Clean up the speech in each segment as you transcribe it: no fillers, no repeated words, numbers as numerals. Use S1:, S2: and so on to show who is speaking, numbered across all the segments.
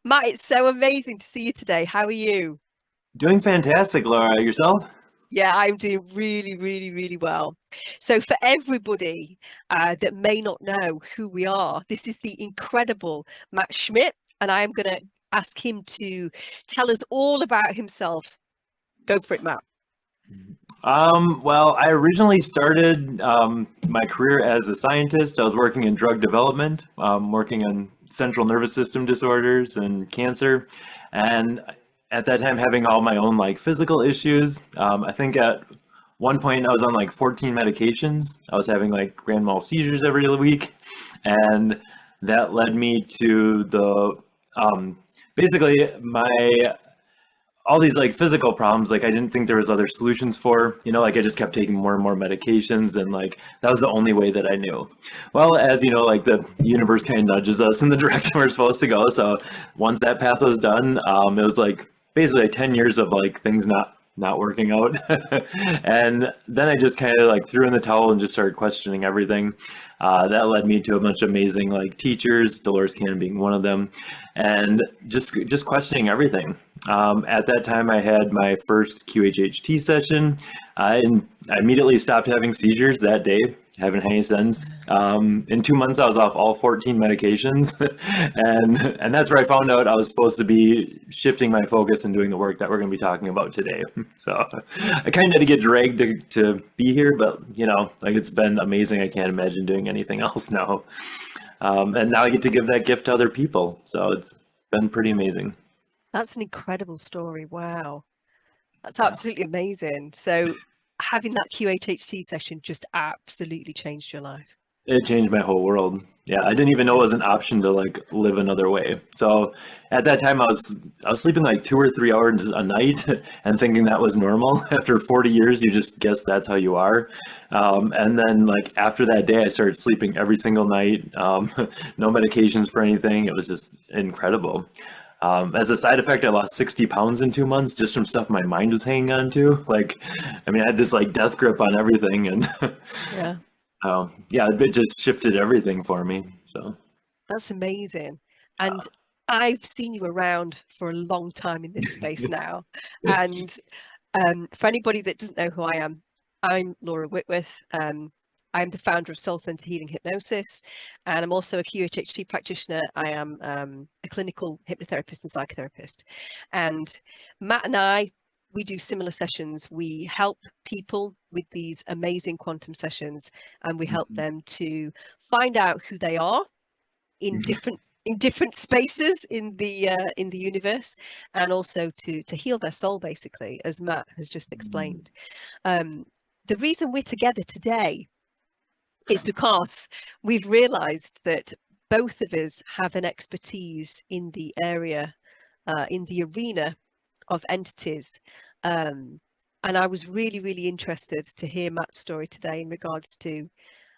S1: Matt, it's so amazing to see you today. How are you?
S2: Doing fantastic, Laura. Yourself?
S1: Yeah, I'm doing really, really, really well. So, for everybody that may not know who we are, this is the incredible Matt Schmidt, and I am going to ask him to tell us all about himself. Go for it, Matt.
S2: Well, I originally started my career as a scientist. I was working in drug development, working on central nervous system disorders and cancer. And at that time, having all my own like physical issues. I think at one point I was on like 14 medications. I was having like grand mal seizures every week. And that led me to basically my all these like physical problems, like I didn't think there was other solutions for, like I just kept taking more and more medications, and like that was the only way that I knew. Well, as you know, like the universe kind of nudges us in the direction we're supposed to go. So once that path was done, it was like basically like 10 years of like things not working out. And then I just kind of like threw in the towel and just started questioning everything. That led me to a bunch of amazing like teachers, Dolores Cannon being one of them, and just questioning everything. At that time, I had my first QHHT session. I immediately stopped having seizures that day. Haven't had any since. In 2 months, I was off all 14 medications, and that's where I found out I was supposed to be shifting my focus and doing the work that we're going to be talking about today. So I kind of had to get dragged to be here, but like it's been amazing. I can't imagine doing anything else now. And now I get to give that gift to other people. So it's been pretty amazing.
S1: That's an incredible story. Wow, that's
S2: Yeah.
S1: absolutely amazing. So, having that QHHC session just absolutely changed your life.
S2: It changed my whole world. Yeah, I didn't even know it was an option to like live another way. So at that time, I was sleeping like 2 or 3 hours a night and thinking that was normal. After 40 years, you just guess that's how you are. And then like after that day, I started sleeping every single night. No medications for anything. It was just incredible. As a side effect, I lost 60 pounds in 2 months just from stuff my mind was hanging on to. Like, I mean, I had this like death grip on everything, and
S1: Yeah,
S2: yeah, it just shifted everything for me. So,
S1: that's amazing. And I've seen you around for a long time in this space now. And for anybody that doesn't know who I am, I'm Laura Whitworth. I'm the founder of Soul Center Healing Hypnosis, and I'm also a QHHT practitioner. I am a clinical hypnotherapist and psychotherapist. And Matt and I, we do similar sessions. We help people with these amazing quantum sessions, and we help them to find out who they are in different spaces in the universe, and also to heal their soul, basically, as Matt has just explained. The reason we're together today is because we've realized that both of us have an expertise in the area, in the arena of entities. And I was really, really interested to hear Matt's story today in regards to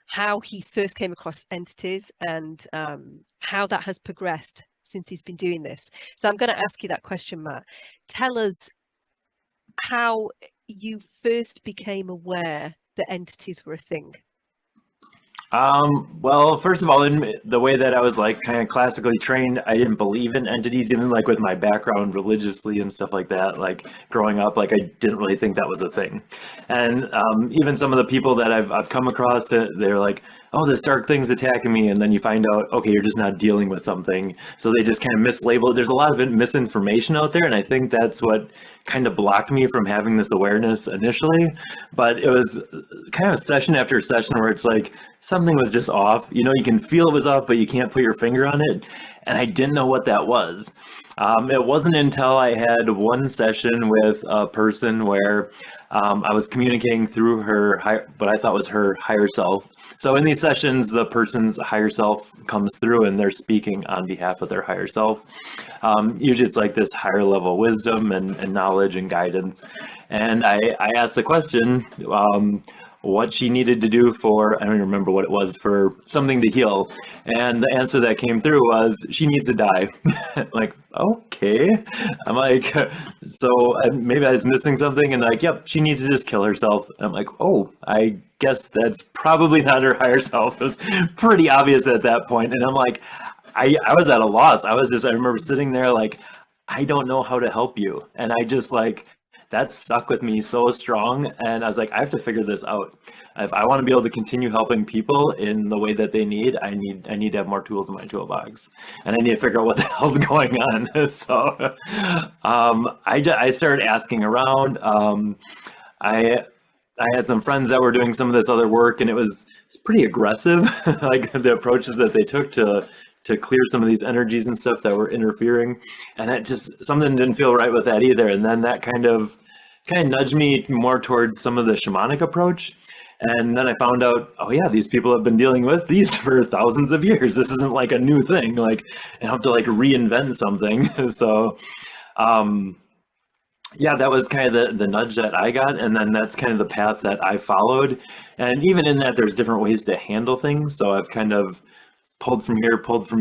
S1: how he first came across entities and how that has progressed since he's been doing this. So I'm going to ask you that question, Matt. Tell us how you first became aware that entities were a thing.
S2: well, first of all, in the way that I was like kind of classically trained, I didn't believe in entities, even like with my background religiously and stuff like that. Like growing up, like I didn't really think that was a thing. And even some of the people that I've come across, they're like, "Oh, this dark thing's attacking me," and then you find out, okay, you're just not dealing with something. So they just kind of mislabel it. There's a lot of misinformation out there, and I think that's what kind of blocked me from having this awareness initially. But it was kind of session after session where it's like something was just off. You can feel it was off, but you can't put your finger on it. And I didn't know what that was. It wasn't until I had one session with a person where I was communicating through what I thought was her higher self. So in these sessions, the person's higher self comes through and they're speaking on behalf of their higher self. Usually it's like this higher level wisdom and knowledge and guidance. And I asked the question, what she needed to do for, I don't even remember what it was, for something to heal. And the answer that came through was, she needs to die. Like, okay. I'm like, so maybe I was missing something. And like, yep, she needs to just kill herself. I'm like, oh, I guess that's probably not her higher self. It was pretty obvious at that point. And I'm like, I was at a loss. I remember sitting there like, I don't know how to help you. And I just like, that stuck with me so strong. And I was like, I have to figure this out. If I want to be able to continue helping people in the way that they need, I need to have more tools in my toolbox, and I need to figure out what the hell's going on. So I started asking around. I I had some friends that were doing some of this other work, and it's pretty aggressive, like the approaches that they took to clear some of these energies and stuff that were interfering, and it just something didn't feel right with that either. And then that kind of nudged me more towards some of the shamanic approach. And then I found out, oh yeah, these people have been dealing with these for thousands of years. This isn't like a new thing. Like I have to like reinvent something. So yeah, that was kind of the nudge that I got. And then that's kind of the path that I followed. And even in that, there's different ways to handle things. So I've kind of pulled from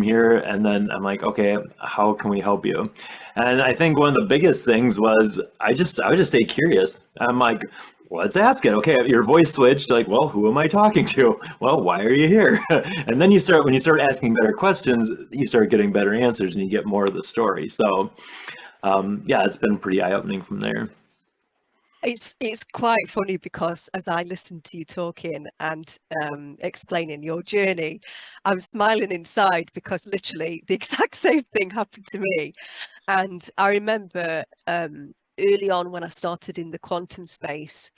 S2: here, and then I'm like, okay, how can we help you? And I think one of the biggest things was I would just stay curious. I'm like, let's ask it. Okay, your voice switched, like, well, who am I talking to? Well, why are you here? And then when you start asking better questions, you start getting better answers and you get more of the story. So yeah, it's been pretty eye-opening from there.
S1: It's quite funny because as I listened to you talking and explaining your journey, I'm smiling inside because literally the exact same thing happened to me. And I remember early on when I started in the quantum space,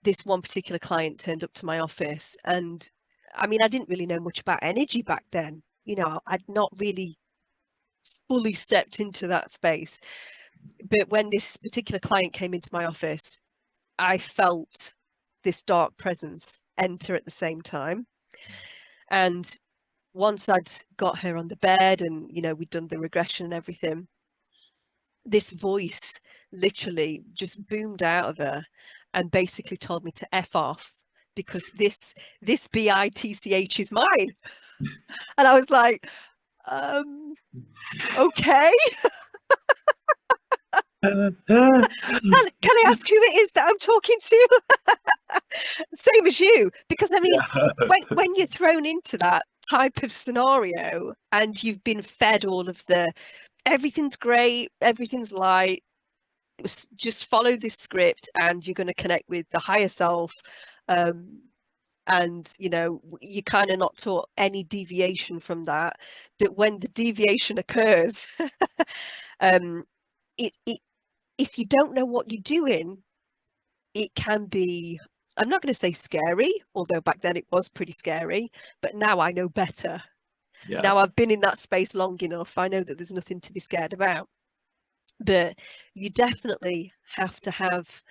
S1: this one particular client turned up to my office, and I mean, I didn't really know much about energy back then. You know, I'd not really fully stepped into that space. But when this particular client came into my office, I felt this dark presence enter at the same time. And once I'd got her on the bed and, you know, we'd done the regression and everything, this voice literally just boomed out of her and basically told me to F off because this BITCH is mine. And I was like, okay. Can I ask who it is that I'm talking to? Same as you, because I mean, when you're thrown into that type of scenario and you've been fed all of the everything's great, everything's light, just follow this script and you're going to connect with the higher self, and you know, you kind of not taught any deviation from that, that when the deviation occurs, if you don't know what you're doing, it can be, I'm not going to say scary, although back then it was pretty scary, but now I know better. Yeah. Now I've been in that space long enough, I know that there's nothing to be scared about. But you definitely have to have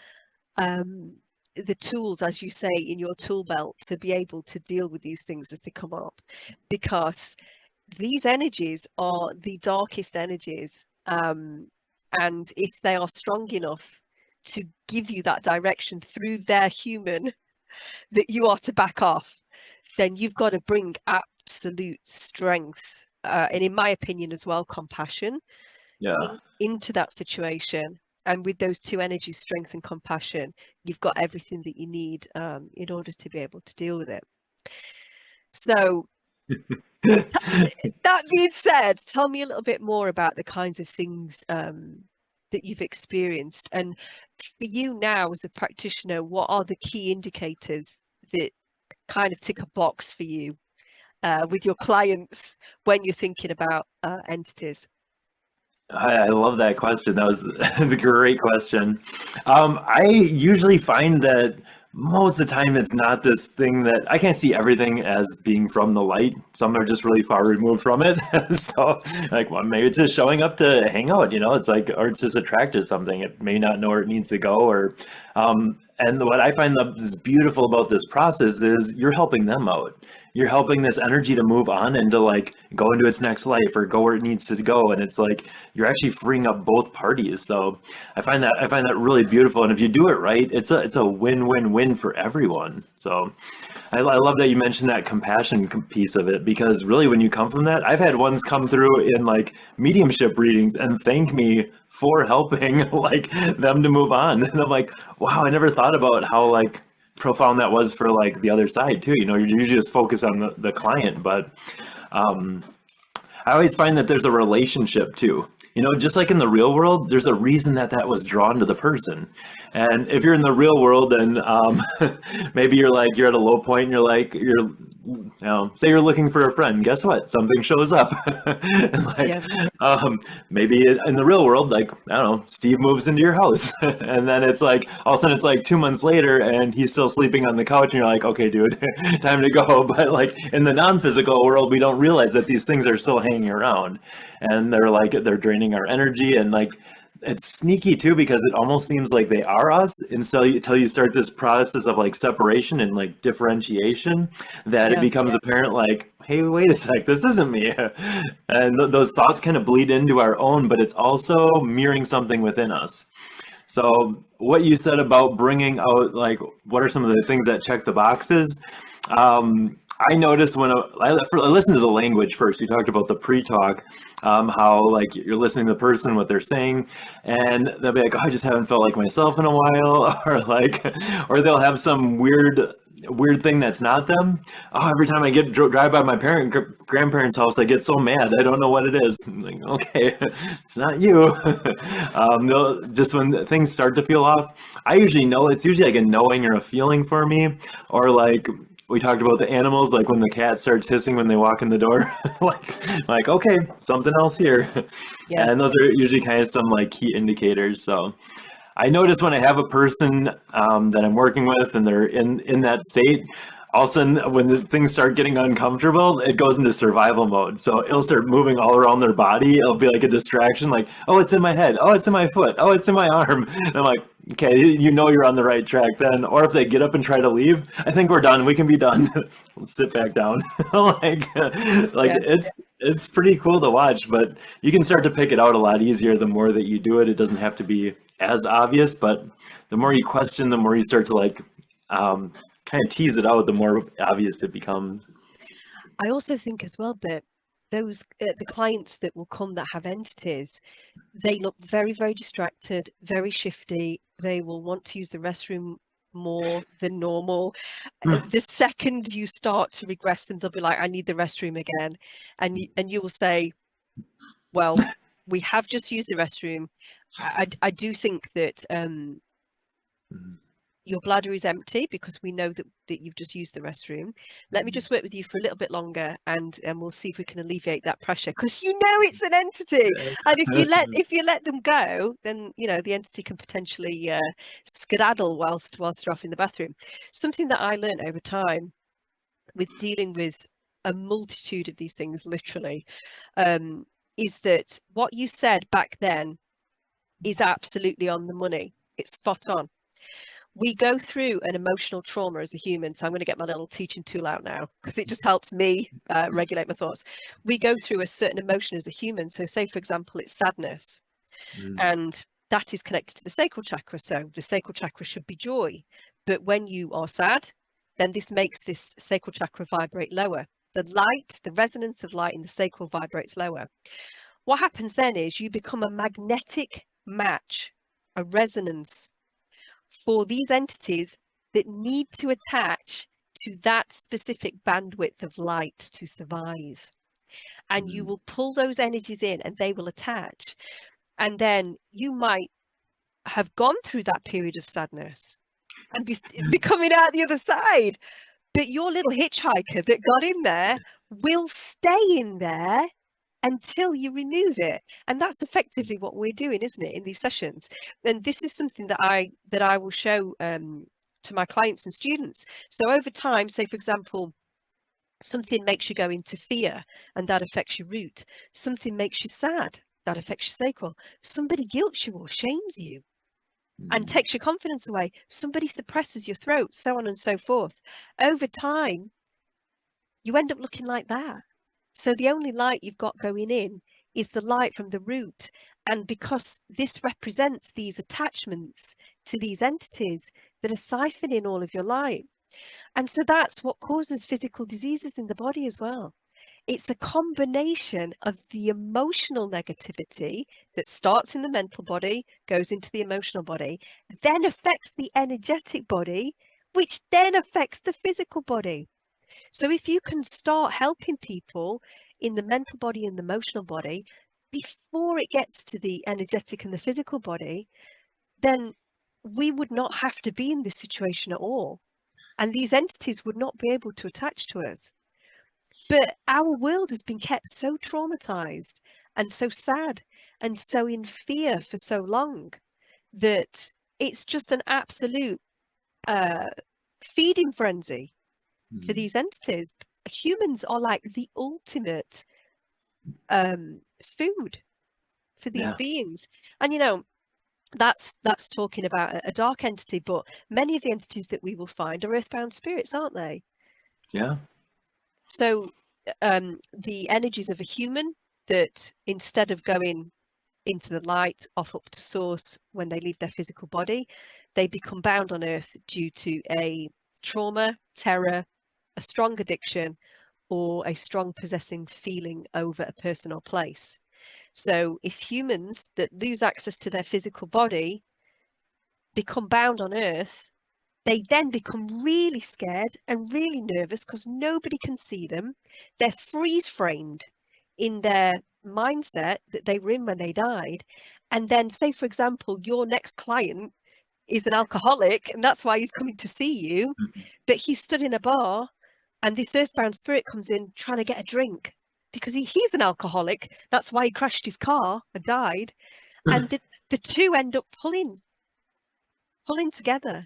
S1: the tools, as you say, in your tool belt to be able to deal with these things as they come up, because these energies are the darkest energies. And if they are strong enough to give you that direction through their human that you are to back off, then you've got to bring absolute strength, and in my opinion as well, compassion, into that situation. And with those two energies, strength and compassion, you've got everything that you need in order to be able to deal with it. So that being said, tell me a little bit more about the kinds of things that you've experienced. And for you now as a practitioner, what are the key indicators that kind of tick a box for you with your clients when you're thinking about entities?
S2: I love that question. That was a great question. I usually find that most of the time it's not this thing that I can't see everything as being from the light. Some are just really far removed from it. So like, well, maybe it's just showing up to hang out, you know, it's like, or it's just attracted to something. It may not know where it needs to go, or, and what I find is beautiful about this process is you're helping them out. You're helping this energy to move on and to like go into its next life or go where it needs to go. And it's like, you're actually freeing up both parties. So I find that really beautiful. And if you do it right, it's a win-win-win for everyone. So I love that you mentioned that compassion piece of it, because really when you come from that, I've had ones come through in like mediumship readings and thank me for helping like them to move on. And I'm like, wow, I never thought about how like profound that was for like the other side too. You know, you usually just focus on the client, but I always find that there's a relationship too. You know, just like in the real world, there's a reason that that was drawn to the person. And if you're in the real world and maybe you're like, you're at a low point and you're like, say you're looking for a friend, guess what? Something shows up. like,
S1: Yeah.
S2: maybe in the real world, like, I don't know, Steve moves into your house. And then it's like, all of a sudden it's like 2 months later and he's still sleeping on the couch and you're like, okay, dude, time to go. But like in the non-physical world, we don't realize that these things are still hanging around and they're draining our energy. And like, it's sneaky too, because it almost seems like they are us. And so until you start this process of like separation and like differentiation, that it becomes apparent like, hey, wait a sec, this isn't me. And those thoughts kind of bleed into our own, but it's also mirroring something within us. So what you said about bringing out, like, what are some of the things that check the boxes? I noticed when I listened to the language first, you talked about the pre-talk, how like you're listening to the person, what they're saying, and they'll be like, oh, I just haven't felt like myself in a while, or like, or they'll have some weird thing that's not them. Oh, every time I drive by my grandparents' house, I get so mad. I don't know what it is. I'm like, okay, it's not you. Just when things start to feel off, I usually know. It's usually like a knowing or a feeling for me, or like we talked about the animals, like when the cat starts hissing when they walk in the door, like okay, something else here.
S1: Yeah.
S2: And those are usually kind of some like key indicators. So I notice when I have a person that I'm working with and they're in that state, all of a sudden when things start getting uncomfortable, it goes into survival mode. So it'll start moving all around their body. It'll be like a distraction, like, oh, it's in my head. Oh, it's in my foot. Oh, it's in my arm. And I'm like, okay, you know you're on the right track then. Or if they get up and try to leave, I think we're done. We can be done. Let's sit back down. It's pretty cool to watch, but you can start to pick it out a lot easier the more that you do it. It doesn't have to be as obvious, but the more you question, the more you start to like kind of tease it out, the more obvious it becomes.
S1: I also think as well that those the clients that will come that have entities, they look very, very distracted, very shifty. They will want to use the restroom more than normal. The second you start to regress them, they'll be like, I need the restroom again. And you will say, well, we have just used the restroom. I do think that your bladder is empty because we know that you've just used the restroom. Let me just work with you for a little bit longer and we'll see if we can alleviate that pressure, because you know it's an entity. And if you let them go, then you know the entity can potentially skedaddle whilst they're off in the bathroom. Something that I learned over time with dealing with a multitude of these things, literally, is that what you said back then is absolutely on the money. It's spot on. We go through an emotional trauma as a human. So I'm going to get my little teaching tool out now because it just helps me regulate my thoughts. We go through a certain emotion as a human. So say, for example, it's sadness. And that is connected to the sacral chakra. So the sacral chakra should be joy. But when you are sad, then this makes this sacral chakra vibrate lower. The light, the resonance of light in the sacral vibrates lower. What happens then is you become a magnetic match, a resonance for these entities that need to attach to that specific bandwidth of light to survive. And you will pull those energies in and they will attach. And then you might have gone through that period of sadness and be coming out the other side. But your little hitchhiker that got in there will stay in there until you remove it. And that's effectively what we're doing, isn't it, in these sessions? And this is something that I will show to my clients and students. So over time, say for example, something makes you go into fear and that affects your root. Something makes you sad, that affects your sacral. Somebody guilts you or shames you and takes your confidence away. Somebody suppresses your throat, so on and so forth. Over time, you end up looking like that. So the only light you've got going in is the light from the root. And because this represents these attachments to these entities that are siphoning all of your light. And so that's what causes physical diseases in the body as well. It's a combination of the emotional negativity that starts in the mental body, goes into the emotional body, then affects the energetic body, which then affects the physical body. So if you can start helping people in the mental body and the emotional body before it gets to the energetic and the physical body, then we would not have to be in this situation at all. And these entities would not be able to attach to us. But our world has been kept so traumatized and so sad and so in fear for so long that it's just an absolute feeding frenzy for these entities. Humans are like the ultimate food for these beings. And you know, that's talking about a dark entity, but many of the entities that we will find are earthbound spirits, aren't they?
S2: Yeah.
S1: So the energies of a human that, instead of going into the light, off up to source when they leave their physical body, they become bound on earth due to a trauma, terror, a strong addiction, or a strong possessing feeling over a person or place. So if humans that lose access to their physical body become bound on earth, they then become really scared and really nervous because nobody can see them. They're freeze framed in their mindset that they were in when they died. And then, say, for example, your next client is an alcoholic and that's why he's coming to see you, but he's stood in a bar and this earthbound spirit comes in trying to get a drink because he's an alcoholic. That's why he crashed his car and died. And the two end up pulling together.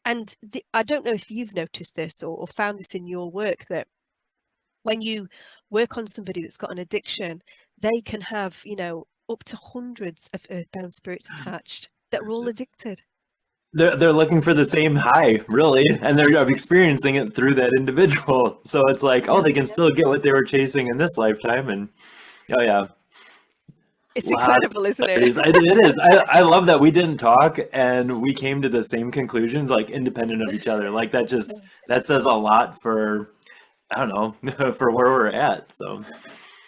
S1: And I don't know if you've noticed this or found this in your work, that when you work on somebody that's got an addiction, they can have, you know, up to hundreds of earthbound spirits attached that are all addicted.
S2: They're looking for the same high, really, and they're experiencing it through that individual. So it's like, oh, they can still get what they were chasing in this lifetime, and oh yeah,
S1: It's
S2: lots
S1: incredible,
S2: of
S1: isn't it?
S2: stories. It is. I love that we didn't talk and we came to the same conclusions, like independent of each other. Like that says a lot for, I don't know, for where we're at. So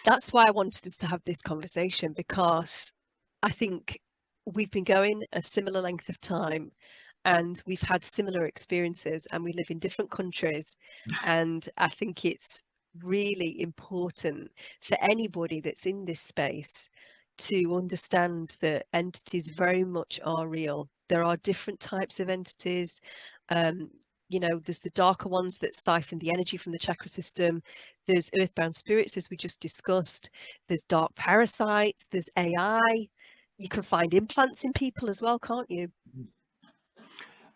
S1: That's why I wanted us to have this conversation, because I think we've been going a similar length of time and we've had similar experiences and we live in different countries. And I think it's really important for anybody that's in this space to understand that entities very much are real. There are different types of entities. You know, there's the darker ones that siphon the energy from the chakra system. There's earthbound spirits, as we just discussed. There's dark parasites. There's AI. You can find implants in people as well, can't you?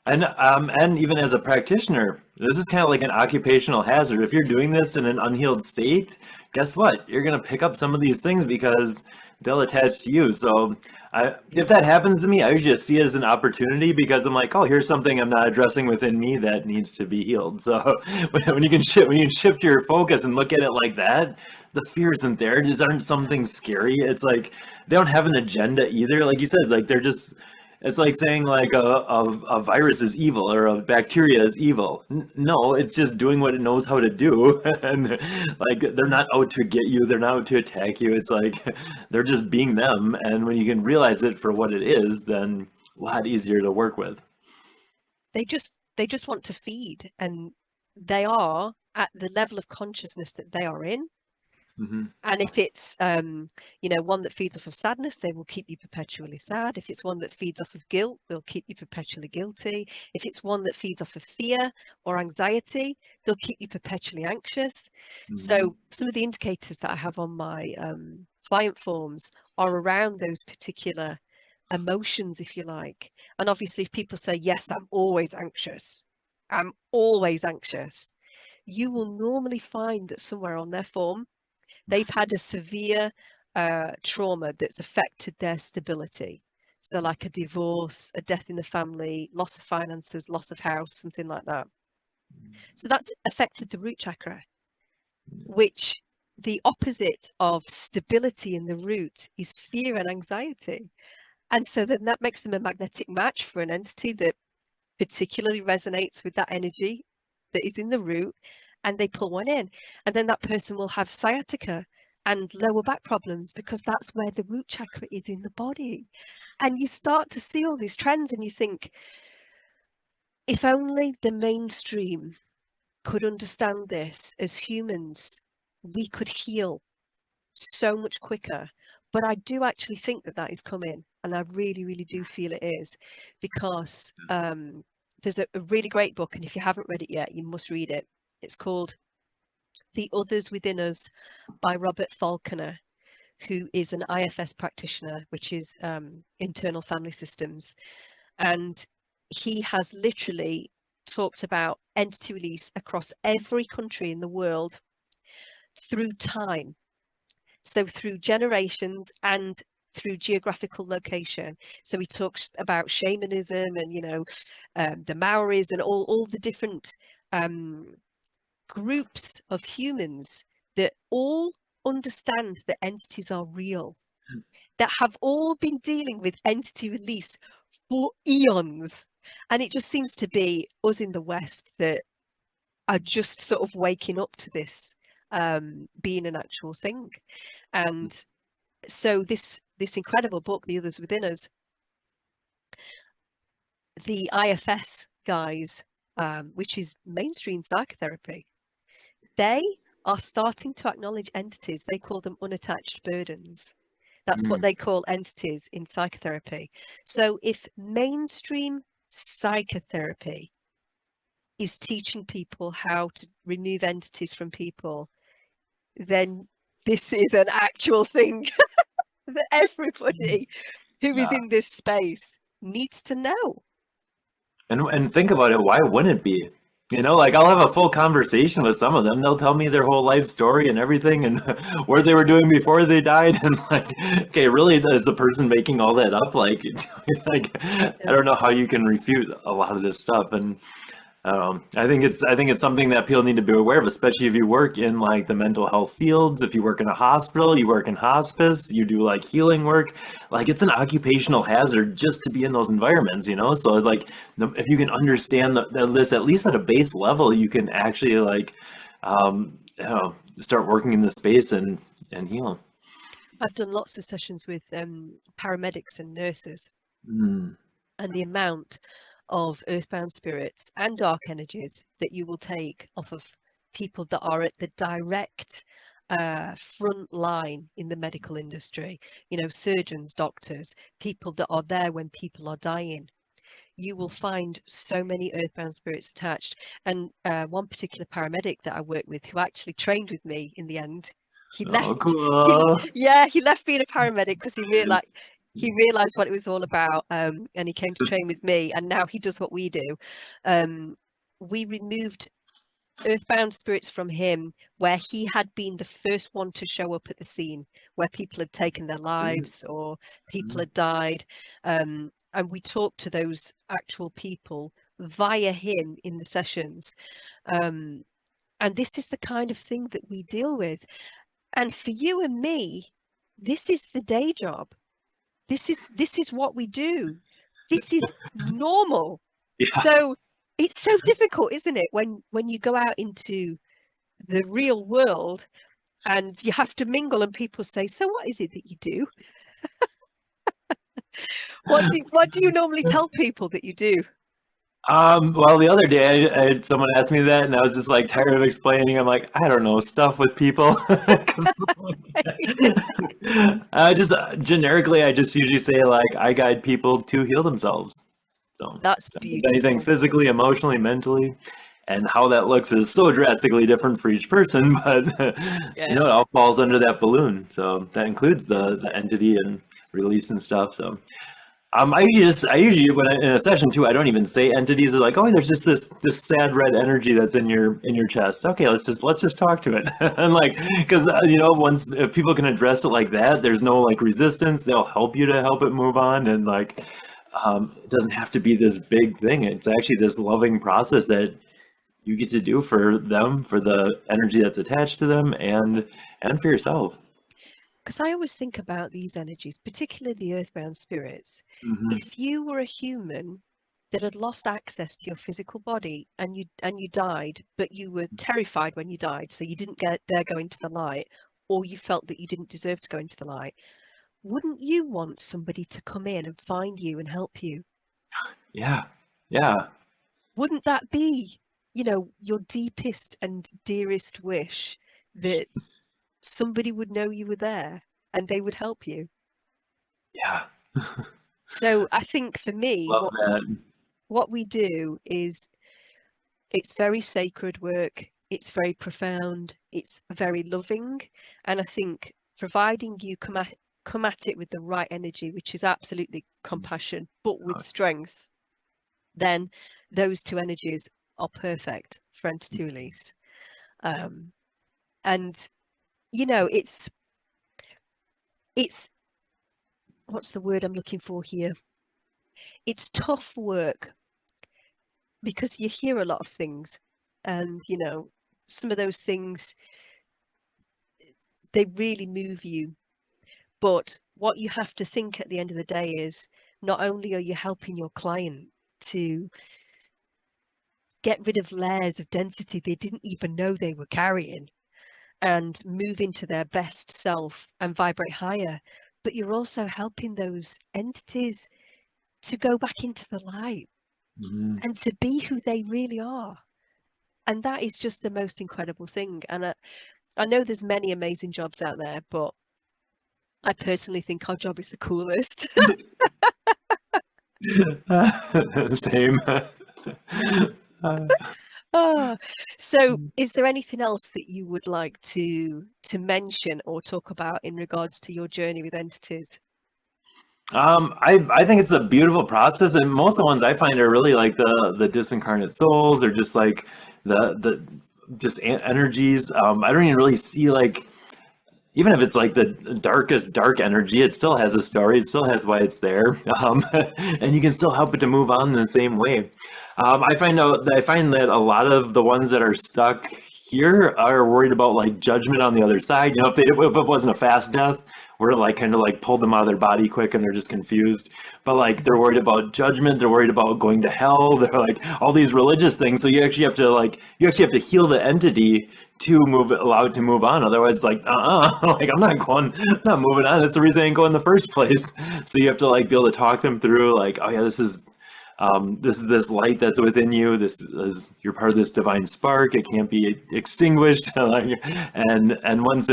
S2: and even as a practitioner, this is kind of like an occupational hazard. If you're doing this in an unhealed state, guess what? You're gonna pick up some of these things because they'll attach to you. So if that happens to me, I just see it as an opportunity because I'm like, oh, here's something I'm not addressing within me that needs to be healed. So when you can shift your focus and look at it like that, the fear isn't there. These aren't something scary. It's like they don't have an agenda either. Like you said, like they're just. It's like saying like a virus is evil or a bacteria is evil. No, it's just doing what it knows how to do. And like they're not out to get you. They're not out to attack you. It's like they're just being them. And when you can realize it for what it is, then a lot easier to work with.
S1: They just want to feed, and they are at the level of consciousness that they are in.
S2: Mm-hmm.
S1: And if it's you know, one that feeds off of sadness, they will keep you perpetually sad. If it's one that feeds off of guilt, they'll keep you perpetually guilty. If it's one that feeds off of fear or anxiety, they'll keep you perpetually anxious.
S2: Mm-hmm.
S1: So some of the indicators that I have on my client forms are around those particular emotions, if you like. And obviously, if people say, yes, I'm always anxious, you will normally find that somewhere on their form they've had a severe trauma that's affected their stability. So like a divorce, a death in the family, loss of finances, loss of house, something like that. So that's affected the root chakra, which the opposite of stability in the root is fear and anxiety. And so then that makes them a magnetic match for an entity that particularly resonates with that energy that is in the root, and they pull one in. And then that person will have sciatica and lower back problems because that's where the root chakra is in the body. And you start to see all these trends and you think, if only the mainstream could understand this as humans, we could heal so much quicker. But I do actually think that that is coming, and I really, really do feel it is, because there's a really great book, and if you haven't read it yet, you must read it. It's called The Others Within Us by Robert Falconer, who is an IFS practitioner, which is internal family systems. And he has literally talked about entity release across every country in the world through time. So through generations and through geographical location. So he talks about shamanism and, the Maoris and all the different groups of humans that all understand that entities are real, that have all been dealing with entity release for eons. And it just seems to be us in the West that are just sort of waking up to this being an actual thing. And so this incredible book, The Others Within Us, the IFS guys, which is mainstream psychotherapy, they are starting to acknowledge entities. They call them unattached burdens. That's what they call entities in psychotherapy. So if mainstream psychotherapy is teaching people how to remove entities from people, then this is an actual thing that everybody who is in this space needs to know.
S2: And think about it, why wouldn't it be? Like I'll have a full conversation with some of them. They'll tell me their whole life story and everything and what they were doing before they died. And like, okay, really, is the person making all that up? Like, I don't know how you can refute a lot of this stuff. And I think it's something that people need to be aware of, especially if you work in like the mental health fields. If you work in a hospital, you work in hospice, you do like healing work. Like it's an occupational hazard just to be in those environments, So like if you can understand this at least at a base level, you can actually like start working in the space and heal.
S1: I've done lots of sessions with paramedics and nurses,
S2: and
S1: the amount of earthbound spirits and dark energies that you will take off of people that are at the direct front line in the medical industry, surgeons, doctors, people that are there when people are dying. You will find so many earthbound spirits attached. And one particular paramedic that I worked with, who actually trained with me in the end, he left.
S2: Cool.
S1: He left being a paramedic because he realized what it was all about, and he came to train with me, and now he does what we do. We removed earthbound spirits from him where he had been the first one to show up at the scene, where people had taken their lives or people had died, and we talked to those actual people via him in the sessions, and this is the kind of thing that we deal with. And for you and me, this is the day job. This is what we do. This is normal. Yeah. So it's so difficult, isn't it, when you go out into the real world and you have to mingle and people say, so what is it that you do? What do you normally tell people that you do?
S2: Well, the other day, someone asked me that, and I was just like tired of explaining. I'm like, I don't know, stuff with people. I just generically, I just usually say like, I guide people to heal themselves. So
S1: that's beautiful.
S2: Anything physically, emotionally, mentally, and how that looks is so drastically different for each person. But it all falls under that balloon. So that includes the entity and release and stuff. So. I usually when in a session too, I don't even say entities. They're like, oh, there's just this sad red energy that's in your chest. Okay, let's just talk to it. And like, because if people can address it like that, there's no like resistance. They'll help you to help it move on, and like, it doesn't have to be this big thing. It's actually this loving process that you get to do for them, for the energy that's attached to them, and for yourself.
S1: Because I always think about these energies, particularly the earthbound spirits. If you were a human that had lost access to your physical body and you died, but you were terrified when you died, so you didn't dare go into the light, or you felt that you didn't deserve to go into the light, wouldn't you want somebody to come in and find you and help you?
S2: Yeah.
S1: Wouldn't that be, your deepest and dearest wish, that somebody would know you were there and they would help you.
S2: Yeah.
S1: So I think for me,
S2: Love that.
S1: what we do is it's very sacred work. It's very profound. It's very loving. And I think providing you come at it with the right energy, which is absolutely compassion, but with strength, then those two energies are perfect for entity release. And you know, it's what's the word I'm looking for here? It's tough work because you hear a lot of things, and you know, some of those things, they really move you. But what you have to think at the end of the day is not only are you helping your client to get rid of layers of density they didn't even know they were carrying and move into their best self and vibrate higher, but you're also helping those entities to go back into the light and to be who they really are. And that is just the most incredible thing. And I know there's many amazing jobs out there, but I personally think our job is the coolest.
S2: Same.
S1: So is there anything else that you would like to mention or talk about in regards to your journey with entities?
S2: I think it's a beautiful process, and most of the ones I find are really like the disincarnate souls, or just like the just energies. I don't even really see, like, even if it's like the darkest dark energy, it still has a story. It still has why it's there, and you can still help it to move on in the same way. I find that a lot of the ones that are stuck here are worried about like judgment on the other side. You know, if it wasn't a fast death, where it like kind of like pulled them out of their body quick and they're just confused. But like they're worried about judgment, they're worried about going to hell, they're like all these religious things. So you actually have to heal the entity to allow it to move on. Otherwise, like like I'm not moving on. That's the reason I didn't go in the first place. So you have to like be able to talk them through, like, oh yeah, this is this light that's within you. You're part of this divine spark. It can't be extinguished. And once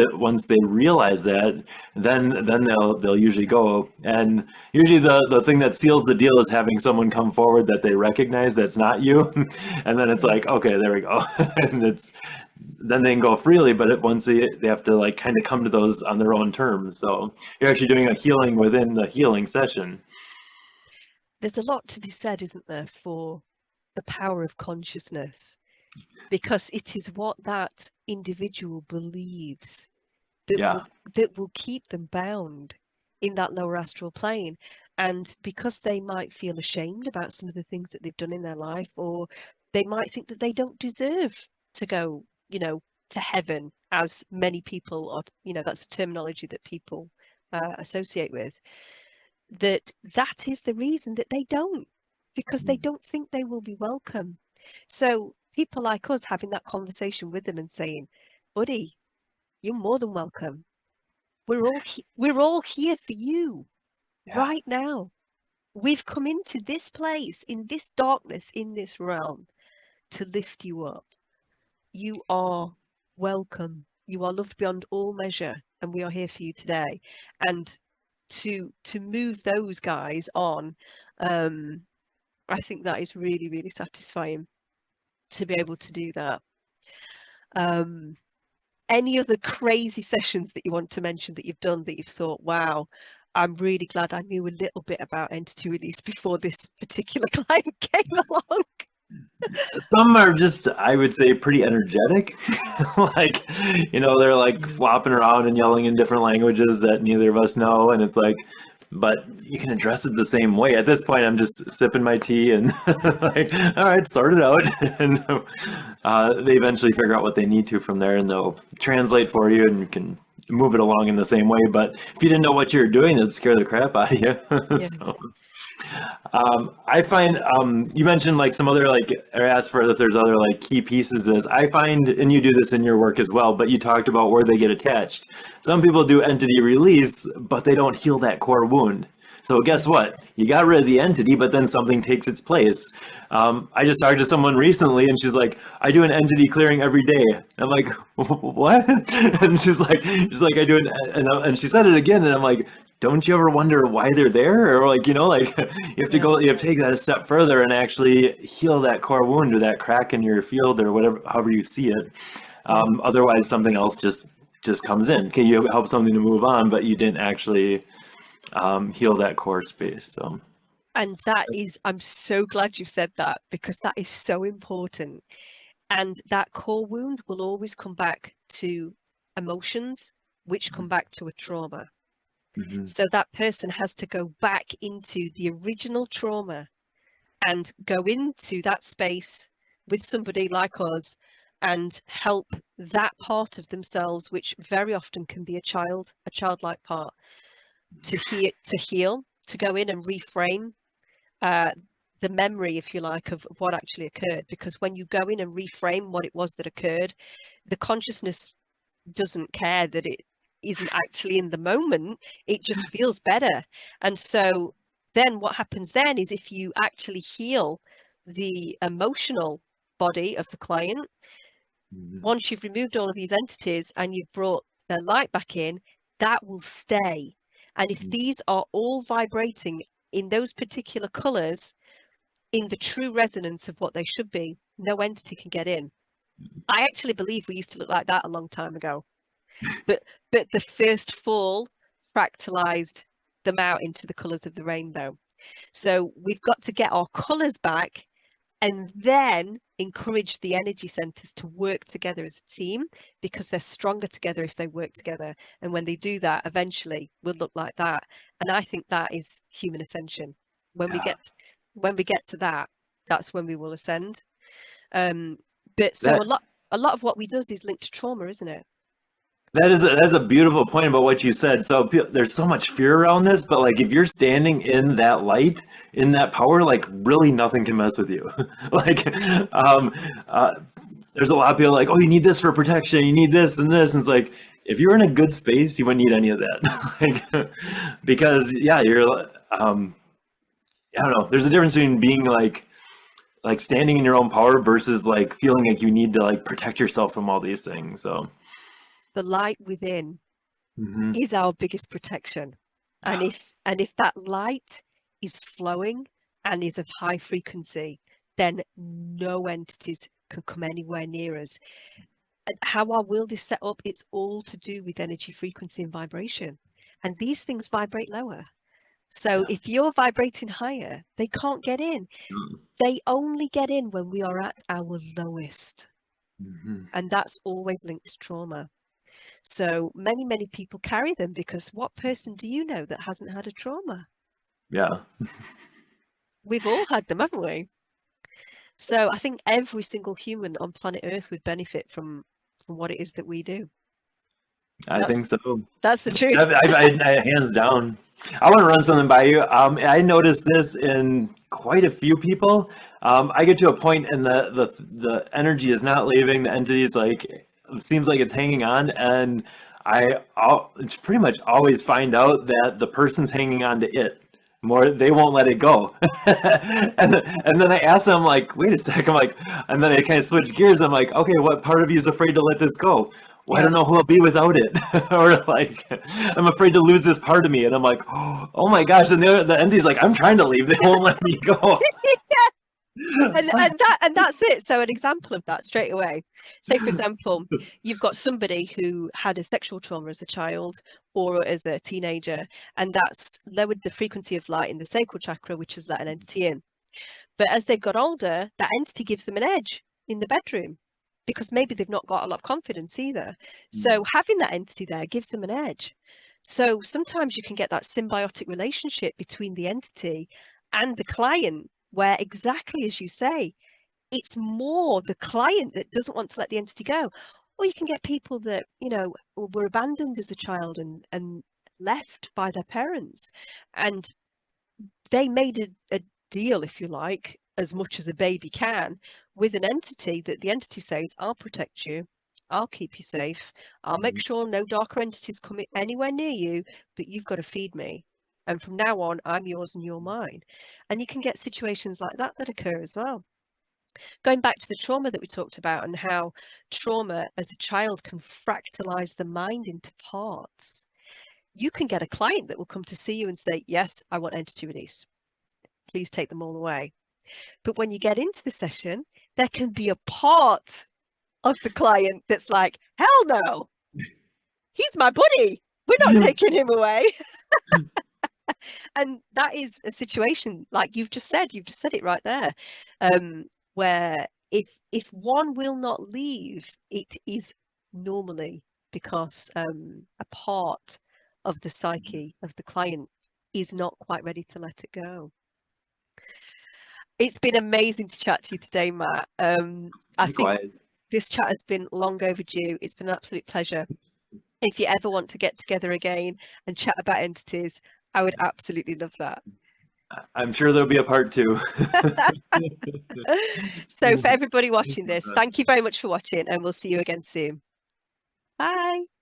S2: they realize that, then they'll usually go. And usually the thing that seals the deal is having someone come forward that they recognize that's not you. And then it's like, okay, there we go. And then they can go freely, but once they have to like kind of come to those on their own terms. So you're actually doing a healing within the healing session.
S1: There's a lot to be said, isn't there, for the power of consciousness, because it is what that individual believes that will keep them bound in that lower astral plane. And because they might feel ashamed about some of the things that they've done in their life, or they might think that they don't deserve to go, you know, to heaven, as many people are, you know, that's the terminology that people associate with. That is the reason that they don't, because they don't think they will be welcome. So people like us having that conversation with them and saying, buddy, you're more than welcome. We're all here for you right now. We've come into this place, in this darkness, in this realm, to lift you up. You are welcome. You are loved beyond all measure, and we are here for you today. And to move those guys on, I think that is really, really satisfying to be able to do that. Any other crazy sessions that you want to mention that you've done that you've thought, wow, I'm really glad I knew a little bit about entity release before this particular client came along?
S2: Some are just, I would say, pretty energetic. Like, you know, they're like flopping around and yelling in different languages that neither of us know. And it's like, but you can address it the same way. At this point, I'm just sipping my tea and like, all right, sort it out. And they eventually figure out what they need to from there, and they'll translate for you, and you can move it along in the same way. But if you didn't know what you were doing, it'd scare the crap out of you.
S1: Yeah.
S2: So. I find you mentioned like some other, like, or asked for if there's other like key pieces of this. I find, and you do this in your work as well, but you talked about where they get attached. Some people do entity release, but they don't heal that core wound. So guess what? You got rid of the entity, but then something takes its place. I just talked to someone recently, and she's like, "I do an entity clearing every day." I'm like, "What?" And she's like, "I do an," and she said it again, and I'm like, "Don't you ever wonder why they're there?" Or like, like you have to go, you have to take that a step further and actually heal that core wound or that crack in your field or whatever, however you see it. Otherwise, something else just comes in. Okay, you help something to move on, but you didn't actually heal that core space. So,
S1: And that is, I'm so glad you said that, because that is so important. And that core wound will always come back to emotions, which come back to a trauma. So that person has to go back into the original trauma and go into that space with somebody like us and help that part of themselves, which very often can be a childlike part, to heal, to go in and reframe the memory, if you like, of what actually occurred. Because when you go in and reframe what it was that occurred, the consciousness doesn't care that it isn't actually in the moment. It just feels better. And so then what happens then is, if you actually heal the emotional body of the client, once you've removed all of these entities and you've brought their light back in, that will stay. And if these are all vibrating in those particular colors, in the true resonance of what they should be, no entity can get in. I actually believe we used to look like that a long time ago. But the first fall fractalized them out into the colors of the rainbow. So we've got to get our colors back and then encourage the energy centers to work together as a team, because they're stronger together if they work together. And when they do that, eventually we'll look like that. And I think that is human ascension. When we get to that, that's when we will ascend. But so a lot of what we do is linked to trauma, isn't it?
S2: That's a beautiful point about what you said. So there's so much fear around this, but like if you're standing in that light, in that power, like really nothing can mess with you. Like there's a lot of people like, oh, you need this for protection, you need this and this, and it's like, if you're in a good space, you wouldn't need any of that. Like, because you're I don't know. There's a difference between being like standing in your own power versus like feeling like you need to like protect yourself from all these things. So
S1: the light within is our biggest protection. And if that light is flowing and is of high frequency, then no entities can come anywhere near us. And how our world is set up, it's all to do with energy, frequency, and vibration. And these things vibrate lower. So if you're vibrating higher, they can't get in. They only get in when we are at our lowest. And that's always linked to trauma. So many people carry them, because what person do you know that hasn't had a trauma?
S2: Yeah.
S1: We've all had them, haven't we? So I think every single human on planet Earth would benefit from what it is that we do.
S2: I think so.
S1: That's the truth.
S2: I hands down. I want to run something by you. I noticed this in quite a few people. I get to a point and the energy is not leaving. The entity is like, it seems like it's hanging on, and I'll pretty much always find out that the person's hanging on to it more. They won't let it go. and then I ask them, like, wait a second, I'm like, and then I kind of switch gears. I'm like, okay, what part of you is afraid to let this go? Well, I don't know who I'll be without it. Or like, I'm afraid to lose this part of me. And I'm like, oh my gosh. And the entity's like, I'm trying to leave. They won't let me go.
S1: and that's it. So an example of that straight away. Say, for example, you've got somebody who had a sexual trauma as a child or as a teenager, and that's lowered the frequency of light in the sacral chakra, which has let an entity in. But as they've got older, that entity gives them an edge in the bedroom, because maybe they've not got a lot of confidence either. So having that entity there gives them an edge. So sometimes you can get that symbiotic relationship between the entity and the client, where exactly as you say, it's more the client that doesn't want to let the entity go. Or you can get people that, were abandoned as a child and left by their parents, and they made a deal, if you like, as much as a baby can, with an entity that the entity says, I'll protect you, I'll keep you safe, I'll make sure no darker entities come anywhere near you, but you've got to feed me. And from now on, I'm yours and you're mine. And you can get situations like that occur as well. Going back to the trauma that we talked about and how trauma as a child can fractalize the mind into parts. You can get a client that will come to see you and say, yes, I want entity release. Please take them all away. But when you get into the session, there can be a part of the client that's like, hell no, he's my buddy. We're not taking him away. And that is a situation like you've just said it right there, where if one will not leave, it is normally because a part of the psyche of the client is not quite ready to let it go. It's been amazing to chat to you today, Matt. I think this chat has been long overdue. It's been an absolute pleasure. If you ever want to get together again and chat about entities, I would absolutely love that.
S2: I'm sure there'll be a part 2.
S1: So for everybody watching this, thank you very much for watching, and we'll see you again soon. Bye.